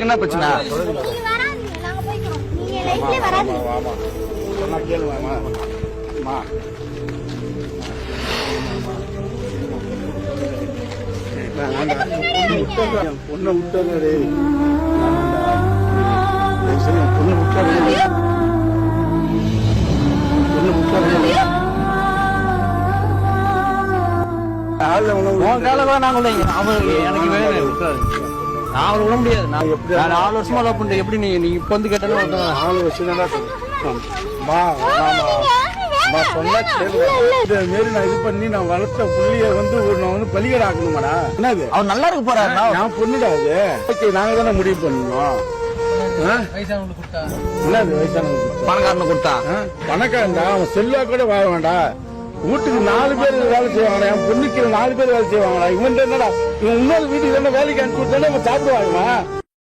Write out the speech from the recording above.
என்ன பிரச்சனை? பொண்ணை விட்டாரு நான் விட முடியாது. நான் 4 வருஷமா லவ் பண்றேன். எப்படி நீ இப்ப வந்து கேட்டாலும் 4 வருஷம் நான் இது பண்ணி நான் வளர்த்த புள்ளிய வந்து நான் வந்து பலிகடை ஆக்கணுமாடா? என்னது அவர் நல்லா இருக்க போறாரு. நான் பொண்ணுடா அது. ஓகே, நாங்க தானே முடிவு பண்ணணும். என்னது வயசானவங்க பணக்காரனை கொடுத்தா பணக்காரன்டா, அவன் செல்வா கூட வாழ வேண்டாம். வீட்டுக்கு 4 பேர் வேலை செய்வாங்கடா, என் பொண்ணுக்கு 4 பேர் வேலை செய்வாங்கடா. இவன் என்னடா, இவன் இன்னொரு வீட்டுக்கு தானே வேலைக்கு அனுப்பிச்சு விட்டானே சாப்பிடுவாங்கம்மா.